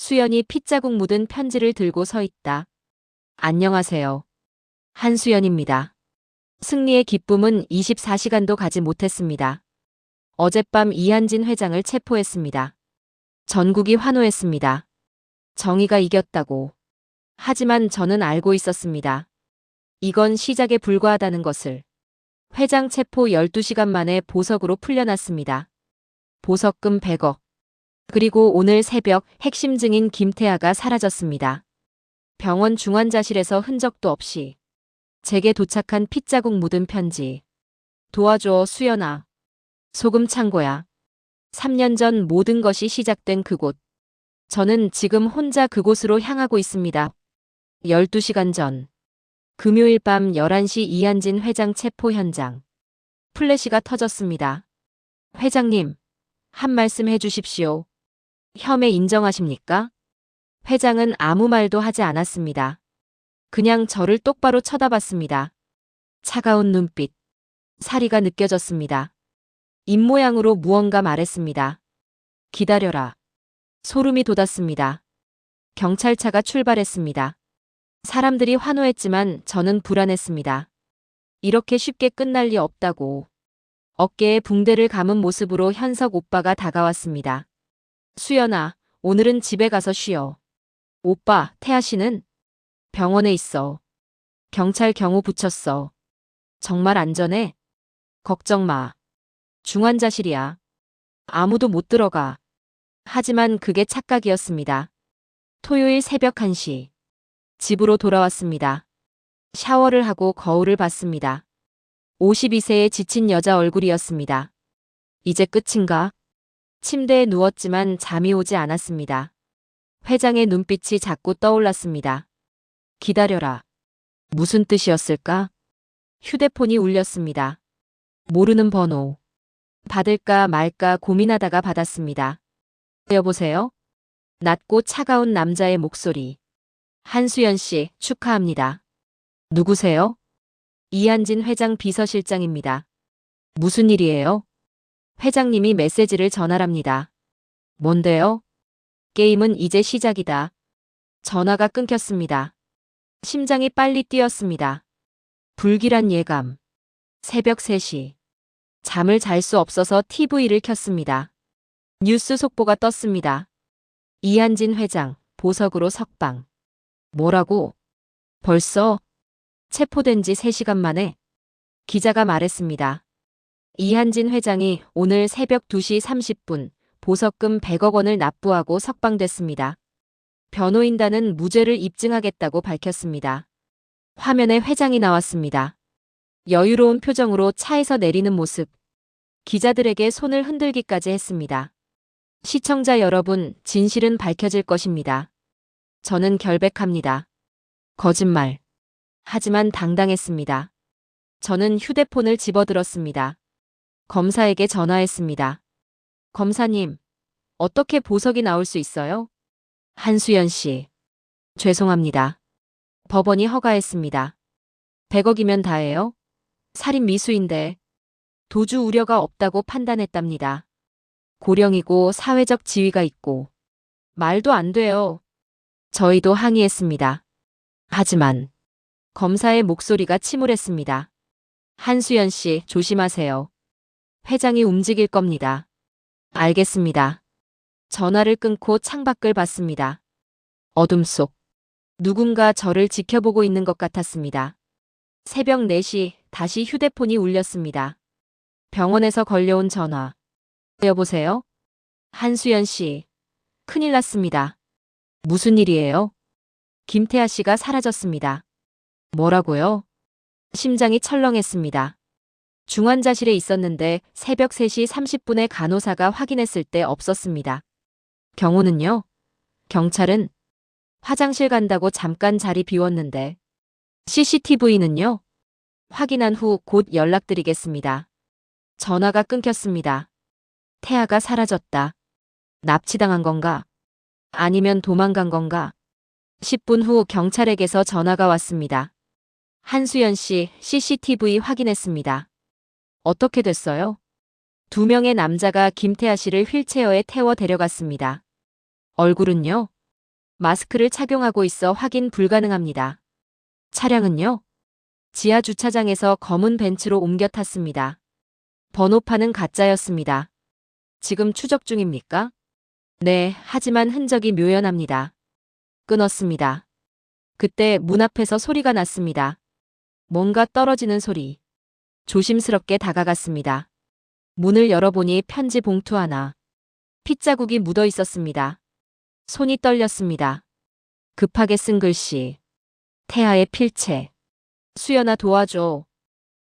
수연이 핏자국 묻은 편지를 들고 서 있다. 안녕하세요. 한수연입니다. 승리의 기쁨은 24시간도 가지 못했습니다. 어젯밤 이한진 회장을 체포했습니다. 전국이 환호했습니다. 정의가 이겼다고. 하지만 저는 알고 있었습니다. 이건 시작에 불과하다는 것을. 회장 체포 12시간 만에 보석으로 풀려났습니다. 보석금 100억. 그리고 오늘 새벽 핵심 증인 김태하가 사라졌습니다. 병원 중환자실에서 흔적도 없이. 제게 도착한 핏자국 묻은 편지. 도와줘, 수연아. 소금 창고야. 3년 전 모든 것이 시작된 그곳. 저는 지금 혼자 그곳으로 향하고 있습니다. 12시간 전. 금요일 밤 11시 이한진 회장 체포 현장. 플래시가 터졌습니다. 회장님, 한 말씀 해주십시오. 혐의 인정하십니까? 회장은 아무 말도 하지 않았습니다. 그냥 저를 똑바로 쳐다봤습니다. 차가운 눈빛. 사리가 느껴졌습니다. 입모양으로 무언가 말했습니다. 기다려라. 소름이 돋았습니다. 경찰차가 출발했습니다. 사람들이 환호했지만 저는 불안했습니다. 이렇게 쉽게 끝날 리 없다고. 어깨에 붕대를 감은 모습으로 현석 오빠가 다가왔습니다. 수연아, 오늘은 집에 가서 쉬어. 오빠, 태아 씨는? 병원에 있어. 경찰 경호 붙였어. 정말 안전해? 걱정 마. 중환자실이야. 아무도 못 들어가. 하지만 그게 착각이었습니다. 토요일 새벽 1시. 집으로 돌아왔습니다. 샤워를 하고 거울을 봤습니다. 52세의 지친 여자 얼굴이었습니다. 이제 끝인가? 침대에 누웠지만 잠이 오지 않았습니다. 회장의 눈빛이 자꾸 떠올랐습니다. 기다려라. 무슨 뜻이었을까? 휴대폰이 울렸습니다. 모르는 번호. 받을까 말까 고민하다가 받았습니다. 여보세요? 낮고 차가운 남자의 목소리. 한수연 씨, 축하합니다. 누구세요? 이한진 회장 비서실장입니다. 무슨 일이에요? 회장님이 메시지를 전하랍니다. 뭔데요? 게임은 이제 시작이다. 전화가 끊겼습니다. 심장이 빨리 뛰었습니다. 불길한 예감. 새벽 3시. 잠을 잘 수 없어서 TV를 켰습니다. 뉴스 속보가 떴습니다. 이한진 회장, 보석으로 석방. 뭐라고? 벌써? 체포된 지 3시간 만에? 기자가 말했습니다. 이한진 회장이 오늘 새벽 2시 30분 보석금 100억 원을 납부하고 석방됐습니다. 변호인단은 무죄를 입증하겠다고 밝혔습니다. 화면에 회장이 나왔습니다. 여유로운 표정으로 차에서 내리는 모습. 기자들에게 손을 흔들기까지 했습니다. 시청자 여러분, 진실은 밝혀질 것입니다. 저는 결백합니다. 거짓말. 하지만 당당했습니다. 저는 휴대폰을 집어들었습니다. 검사에게 전화했습니다. 검사님, 어떻게 보석이 나올 수 있어요? 한수연 씨. 죄송합니다. 법원이 허가했습니다. 100억이면 다예요? 살인 미수인데. 도주 우려가 없다고 판단했답니다. 고령이고 사회적 지위가 있고. 말도 안 돼요. 저희도 항의했습니다. 하지만 검사의 목소리가 침울했습니다. 한수연 씨, 조심하세요. 회장이 움직일 겁니다. 알겠습니다. 전화를 끊고 창밖을 봤습니다. 어둠 속 누군가 저를 지켜보고 있는 것 같았습니다. 새벽 4시 다시 휴대폰이 울렸습니다. 병원에서 걸려온 전화. 여보세요? 한수연 씨. 큰일 났습니다. 무슨 일이에요? 김태하 씨가 사라졌습니다. 뭐라고요? 심장이 철렁했습니다. 중환자실에 있었는데 새벽 3시 30분에 간호사가 확인했을 때 없었습니다. 경호는요? 경찰은? 화장실 간다고 잠깐 자리 비웠는데. CCTV는요? 확인한 후 곧 연락드리겠습니다. 전화가 끊겼습니다. 태아가 사라졌다. 납치당한 건가? 아니면 도망간 건가? 10분 후 경찰에게서 전화가 왔습니다. 한수연 씨, CCTV 확인했습니다. 어떻게 됐어요? 2명의 남자가 김태하 씨를 휠체어에 태워 데려갔습니다. 얼굴은요? 마스크를 착용하고 있어 확인 불가능합니다. 차량은요? 지하 주차장에서 검은 벤츠로 옮겨 탔습니다. 번호판은 가짜였습니다. 지금 추적 중입니까? 네, 하지만 흔적이 묘연합니다. 끊었습니다. 그때 문 앞에서 소리가 났습니다. 뭔가 떨어지는 소리. 조심스럽게 다가갔습니다. 문을 열어보니 편지 봉투 하나. 핏자국이 묻어 있었습니다. 손이 떨렸습니다. 급하게 쓴 글씨. 태아의 필체. 수연아 도와줘.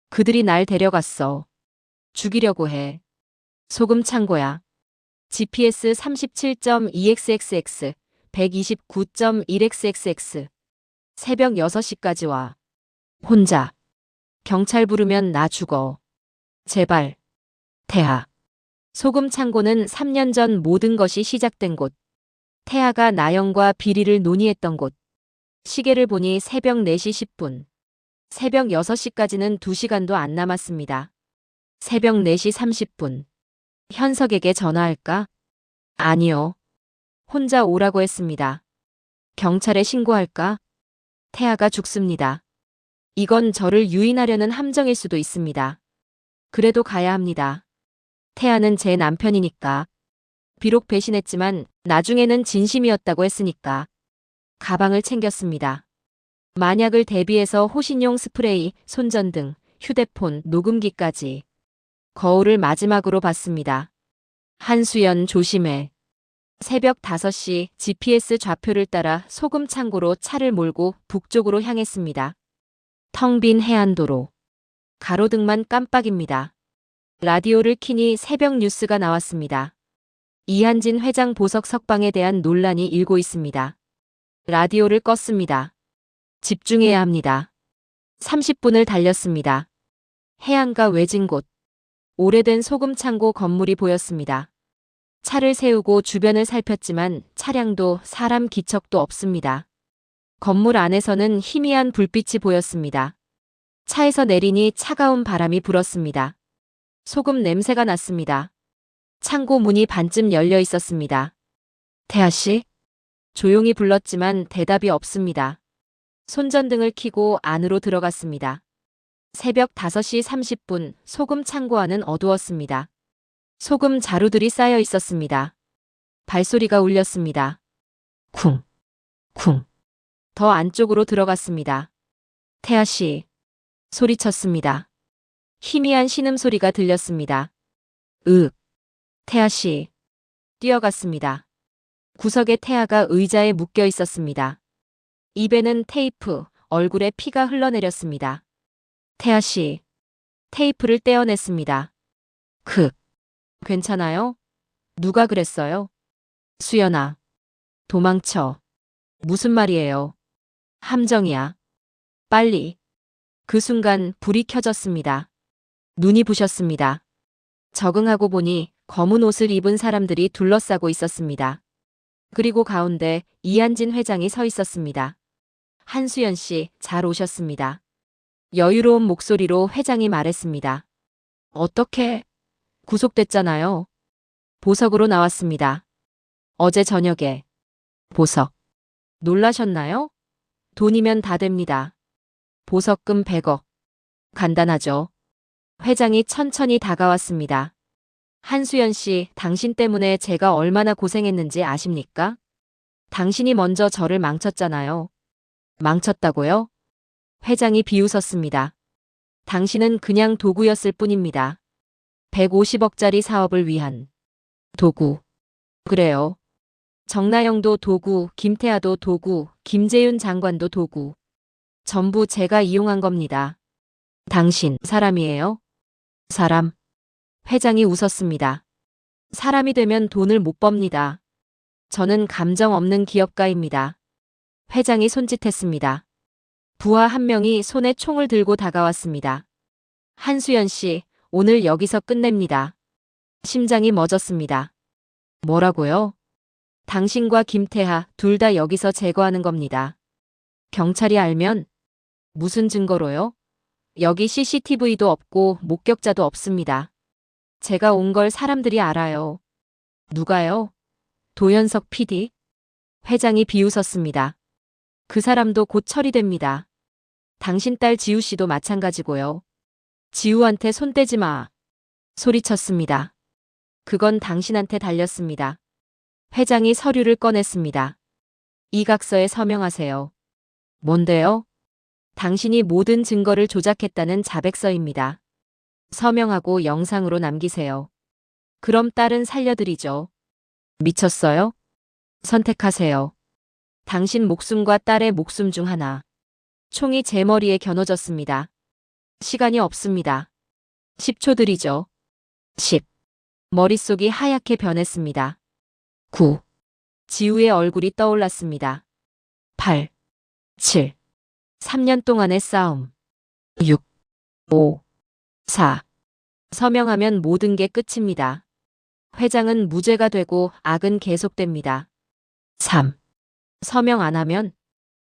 그들이 날 데려갔어. 죽이려고 해. 소금 창고야. GPS 37.2xxx, 129.1xxx. 새벽 6시까지 와. 혼자. 경찰 부르면 나 죽어. 제발. 태아. 소금 창고는 3년 전 모든 것이 시작된 곳. 태아가 나영과 비리를 논의했던 곳. 시계를 보니 새벽 4시 10분. 새벽 6시까지는 2시간도 안 남았습니다. 새벽 4시 30분. 현석에게 전화할까? 아니요. 혼자 오라고 했습니다. 경찰에 신고할까? 태아가 죽습니다. 이건 저를 유인하려는 함정일 수도 있습니다. 그래도 가야 합니다. 태아는 제 남편이니까. 비록 배신했지만 나중에는 진심이었다고 했으니까. 가방을 챙겼습니다. 만약을 대비해서 호신용 스프레이, 손전등, 휴대폰, 녹음기까지. 거울을 마지막으로 봤습니다. 한수연 조심해. 새벽 5시 GPS 좌표를 따라 소금 창고로 차를 몰고 북쪽으로 향했습니다. 텅 빈 해안도로. 가로등만 깜빡입니다. 라디오를 키니 새벽 뉴스가 나왔습니다. 이한진 회장 보석 석방에 대한 논란이 일고 있습니다. 라디오를 껐습니다. 집중해야 합니다. 30분을 달렸습니다. 해안가 외진 곳. 오래된 소금 창고 건물이 보였습니다. 차를 세우고 주변을 살폈지만 차량도 사람 기척도 없습니다. 건물 안에서는 희미한 불빛이 보였습니다. 차에서 내리니 차가운 바람이 불었습니다. 소금 냄새가 났습니다. 창고 문이 반쯤 열려 있었습니다. 태아 씨? 조용히 불렀지만 대답이 없습니다. 손전등을 켜고 안으로 들어갔습니다. 새벽 5시 30분 소금 창고 안은 어두웠습니다. 소금 자루들이 쌓여 있었습니다. 발소리가 울렸습니다. 쿵, 쿵. 더 안쪽으로 들어갔습니다. 태아 씨. 소리쳤습니다. 희미한 신음소리가 들렸습니다. 으. 태아 씨. 뛰어갔습니다. 구석에 태아가 의자에 묶여 있었습니다. 입에는 테이프, 얼굴에 피가 흘러내렸습니다. 태아 씨. 테이프를 떼어냈습니다. 괜찮아요? 누가 그랬어요? 수연아. 도망쳐. 무슨 말이에요? 함정이야. 빨리. 그 순간 불이 켜졌습니다. 눈이 부셨습니다. 적응하고 보니 검은 옷을 입은 사람들이 둘러싸고 있었습니다. 그리고 가운데 이한진 회장이 서 있었습니다. 한수연 씨, 잘 오셨습니다. 여유로운 목소리로 회장이 말했습니다. 어떻게? 구속됐잖아요. 보석으로 나왔습니다. 어제 저녁에. 보석. 놀라셨나요? 돈이면 다 됩니다. 보석금 100억. 간단하죠. 회장이 천천히 다가왔습니다. 한수연 씨, 당신 때문에 제가 얼마나 고생했는지 아십니까? 당신이 먼저 저를 망쳤잖아요. 망쳤다고요? 회장이 비웃었습니다. 당신은 그냥 도구였을 뿐입니다. 150억짜리 사업을 위한 도구. 그래요. 정나영도 도구, 김태아도 도구, 김재윤 장관도 도구. 전부 제가 이용한 겁니다. 당신 사람이에요? 사람. 회장이 웃었습니다. 사람이 되면 돈을 못 법니다. 저는 감정 없는 기업가입니다. 회장이 손짓했습니다. 부하 한 명이 손에 총을 들고 다가왔습니다. 한수연 씨, 오늘 여기서 끝냅니다. 심장이 멎었습니다. 뭐라고요? 당신과 김태하 둘 다 여기서 제거하는 겁니다. 경찰이 알면? 무슨 증거로요? 여기 CCTV도 없고 목격자도 없습니다. 제가 온 걸 사람들이 알아요. 누가요? 도연석 PD? 회장이 비웃었습니다. 그 사람도 곧 처리됩니다. 당신 딸 지우 씨도 마찬가지고요. 지우한테 손 떼지 마. 소리쳤습니다. 그건 당신한테 달렸습니다. 회장이 서류를 꺼냈습니다. 이각서에 서명하세요. 뭔데요? 당신이 모든 증거를 조작했다는 자백서입니다. 서명하고 영상으로 남기세요. 그럼 딸은 살려드리죠. 미쳤어요? 선택하세요. 당신 목숨과 딸의 목숨 중 하나. 총이 제 머리에 겨눠졌습니다. 시간이 없습니다. 10초 드리죠. 10. 머릿속이 하얗게 변했습니다. 9. 지우의 얼굴이 떠올랐습니다. 8. 7. 3년 동안의 싸움. 6. 5. 4. 서명하면 모든 게 끝입니다. 회장은 무죄가 되고 악은 계속됩니다. 3. 서명 안 하면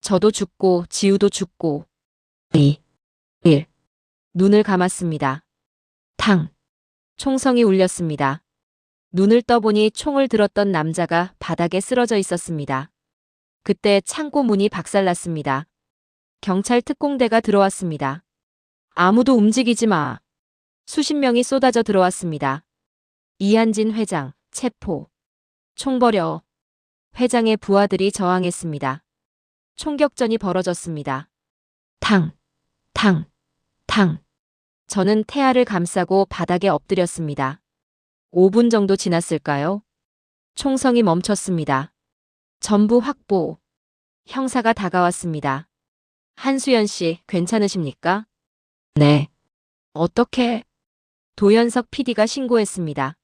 저도 죽고 지우도 죽고. 2. 1. 눈을 감았습니다. 탕. 총성이 울렸습니다. 눈을 떠보니 총을 들었던 남자가 바닥에 쓰러져 있었습니다. 그때 창고 문이 박살났습니다. 경찰 특공대가 들어왔습니다. 아무도 움직이지 마. 수십 명이 쏟아져 들어왔습니다. 이한진 회장, 체포. 총 버려. 회장의 부하들이 저항했습니다. 총격전이 벌어졌습니다. 탕, 탕, 탕. 저는 태아를 감싸고 바닥에 엎드렸습니다. 5분 정도 지났을까요? 총성이 멈췄습니다. 전부 확보. 형사가 다가왔습니다. 한수연 씨, 괜찮으십니까? 네. 어떻게? 도연석 PD가 신고했습니다.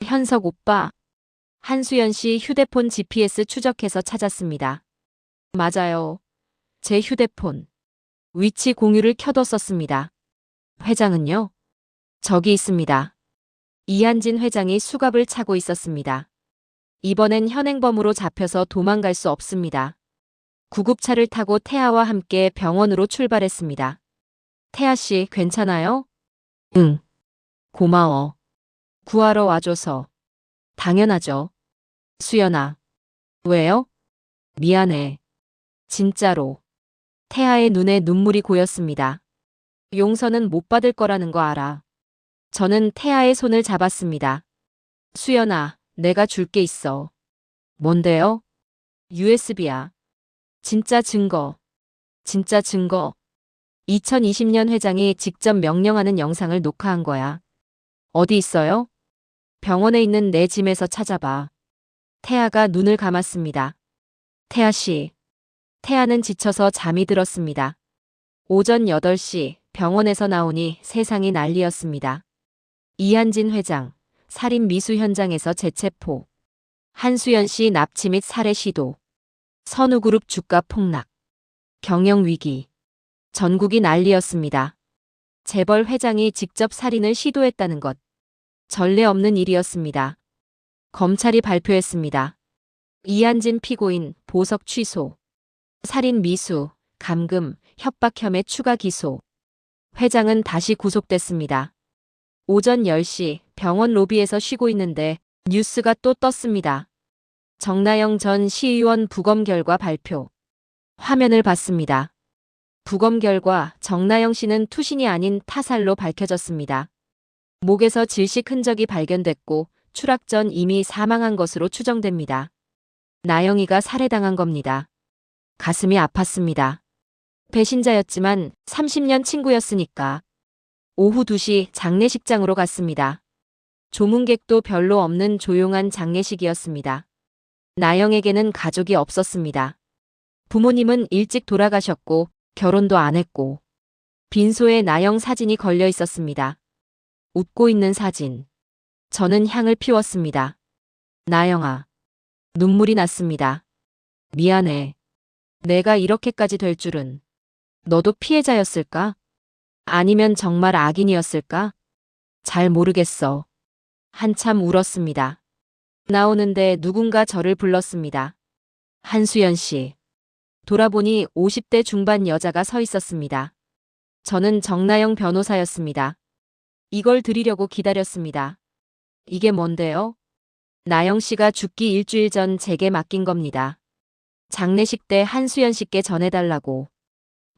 현석 오빠. 한수연 씨 휴대폰 GPS 추적해서 찾았습니다. 맞아요. 제 휴대폰. 위치 공유를 켜뒀었습니다. 회장은요? 저기 있습니다. 이한진 회장이 수갑을 차고 있었습니다. 이번엔 현행범으로 잡혀서 도망갈 수 없습니다. 구급차를 타고 태아와 함께 병원으로 출발했습니다. 태아 씨, 괜찮아요? 응. 고마워. 구하러 와줘서. 당연하죠. 수연아. 왜요? 미안해. 진짜로. 태아의 눈에 눈물이 고였습니다. 용서는 못 받을 거라는 거 알아. 저는 태아의 손을 잡았습니다. 수연아, 내가 줄 게 있어. 뭔데요? USB야. 진짜 증거. 진짜 증거. 2020년 회장이 직접 명령하는 영상을 녹화한 거야. 어디 있어요? 병원에 있는 내 짐에서 찾아봐. 태아가 눈을 감았습니다. 태아 씨. 태아는 지쳐서 잠이 들었습니다. 오전 8시 병원에서 나오니 세상이 난리였습니다. 이한진 회장, 살인 미수 현장에서 재체포. 한수연 씨 납치 및 살해 시도. 선우그룹 주가 폭락. 경영 위기. 전국이 난리였습니다. 재벌 회장이 직접 살인을 시도했다는 것. 전례 없는 일이었습니다. 검찰이 발표했습니다. 이한진 피고인 보석 취소. 살인 미수, 감금, 협박 혐의 추가 기소. 회장은 다시 구속됐습니다. 오전 10시 병원 로비에서 쉬고 있는데 뉴스가 또 떴습니다. 정나영 전 시의원 부검 결과 발표. 화면을 봤습니다. 부검 결과 정나영 씨는 투신이 아닌 타살로 밝혀졌습니다. 목에서 질식 흔적이 발견됐고 추락 전 이미 사망한 것으로 추정됩니다. 나영이가 살해당한 겁니다. 가슴이 아팠습니다. 배신자였지만 30년 친구였으니까. 오후 2시 장례식장으로 갔습니다. 조문객도 별로 없는 조용한 장례식이었습니다. 나영에게는 가족이 없었습니다. 부모님은 일찍 돌아가셨고 결혼도 안 했고 빈소에 나영 사진이 걸려 있었습니다. 웃고 있는 사진. 저는 향을 피웠습니다. 나영아. 눈물이 났습니다. 미안해. 내가 이렇게까지 될 줄은. 너도 피해자였을까? 아니면 정말 악인이었을까? 잘 모르겠어. 한참 울었습니다. 나오는데 누군가 저를 불렀습니다. 한수연 씨. 돌아보니 50대 중반 여자가 서 있었습니다. 저는 정나영 변호사였습니다. 이걸 드리려고 기다렸습니다. 이게 뭔데요? 나영 씨가 죽기 일주일 전 제게 맡긴 겁니다. 장례식 때 한수연 씨께 전해달라고.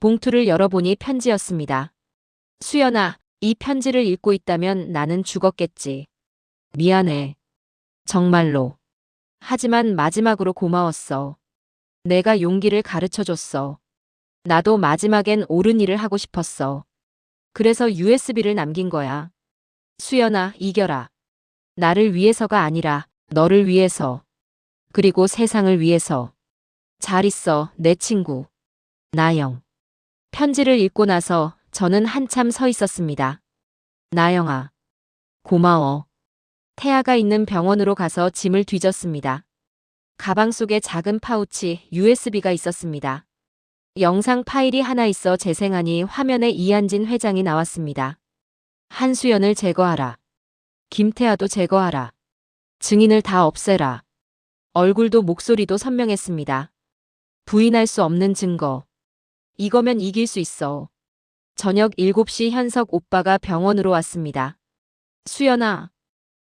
봉투를 열어보니 편지였습니다. 수연아, 이 편지를 읽고 있다면 나는 죽었겠지. 미안해. 정말로. 하지만 마지막으로 고마웠어. 내가 용기를 가르쳐줬어. 나도 마지막엔 옳은 일을 하고 싶었어. 그래서 USB를 남긴 거야. 수연아, 이겨라. 나를 위해서가 아니라 너를 위해서. 그리고 세상을 위해서. 잘 있어, 내 친구. 나영. 편지를 읽고 나서 저는 한참 서 있었습니다. 나영아. 고마워. 태아가 있는 병원으로 가서 짐을 뒤졌습니다. 가방 속에 작은 파우치 USB가 있었습니다. 영상 파일이 하나 있어 재생하니 화면에 이한진 회장이 나왔습니다. 한수연을 제거하라. 김태아도 제거하라. 증인을 다 없애라. 얼굴도 목소리도 선명했습니다. 부인할 수 없는 증거. 이거면 이길 수 있어. 저녁 7시 현석 오빠가 병원으로 왔습니다. 수연아.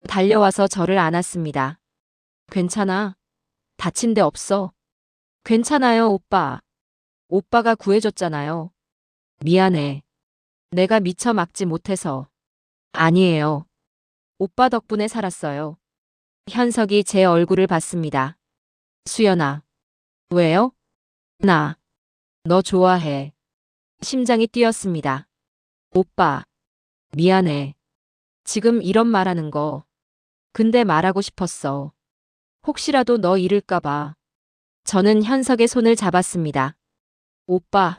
달려와서 저를 안았습니다. 괜찮아? 다친 데 없어? 괜찮아요, 오빠. 오빠가 구해줬잖아요. 미안해. 내가 미처 막지 못해서. 아니에요. 오빠 덕분에 살았어요. 현석이 제 얼굴을 봤습니다. 수연아. 왜요? 너 좋아해. 심장이 뛰었습니다. 오빠. 미안해. 지금 이런 말하는 거. 근데 말하고 싶었어. 혹시라도 너 잃을까봐. 저는 현석의 손을 잡았습니다. 오빠,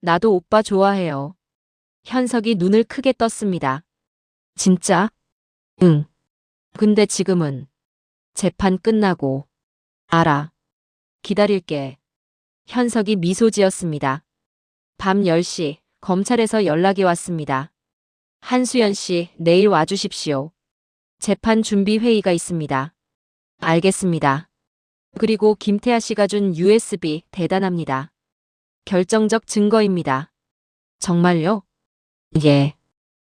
나도 오빠 좋아해요. 현석이 눈을 크게 떴습니다. 진짜? 응. 근데 지금은 재판 끝나고. 알아. 기다릴게. 현석이 미소 지었습니다. 밤 10시 검찰에서 연락이 왔습니다. 한수연 씨, 내일 와주십시오. 재판 준비 회의가 있습니다. 알겠습니다. 그리고 김태아 씨가 준 USB 대단합니다. 결정적 증거입니다. 정말요? 예.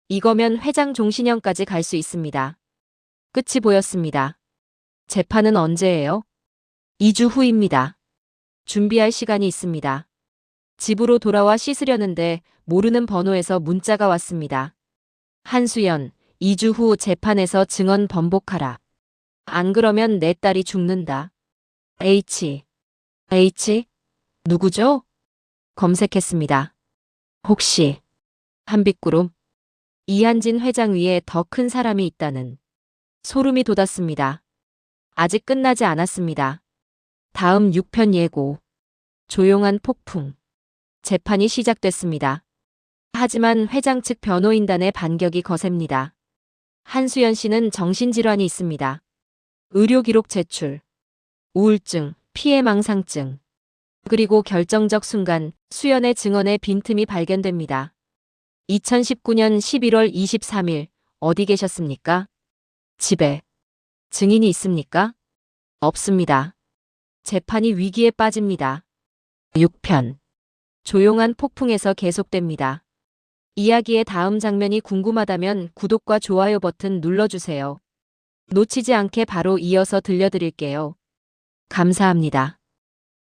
이거면 회장 종신형까지 갈 수 있습니다. 끝이 보였습니다. 재판은 언제예요? 2주 후입니다. 준비할 시간이 있습니다. 집으로 돌아와 씻으려는데 모르는 번호에서 문자가 왔습니다. 한수연, 2주 후 재판에서 증언 번복하라. 안 그러면 내 딸이 죽는다. H. 누구죠? 검색했습니다. 혹시 한빛구름? 이한진 회장 위에 더 큰 사람이 있다는. 소름이 돋았습니다. 아직 끝나지 않았습니다. 다음 6편 예고. 조용한 폭풍. 재판이 시작됐습니다. 하지만 회장 측 변호인단의 반격이 거셉니다. 한수연 씨는 정신질환이 있습니다. 의료 기록 제출. 우울증, 피해망상증. 그리고 결정적 순간 수연의 증언에 빈틈이 발견됩니다. 2019년 11월 23일 어디 계셨습니까? 집에. 증인이 있습니까? 없습니다. 재판이 위기에 빠집니다. 6편. 조용한 폭풍에서 계속됩니다. 이야기의 다음 장면이 궁금하다면 구독과 좋아요 버튼 눌러주세요. 놓치지 않게 바로 이어서 들려드릴게요. 감사합니다.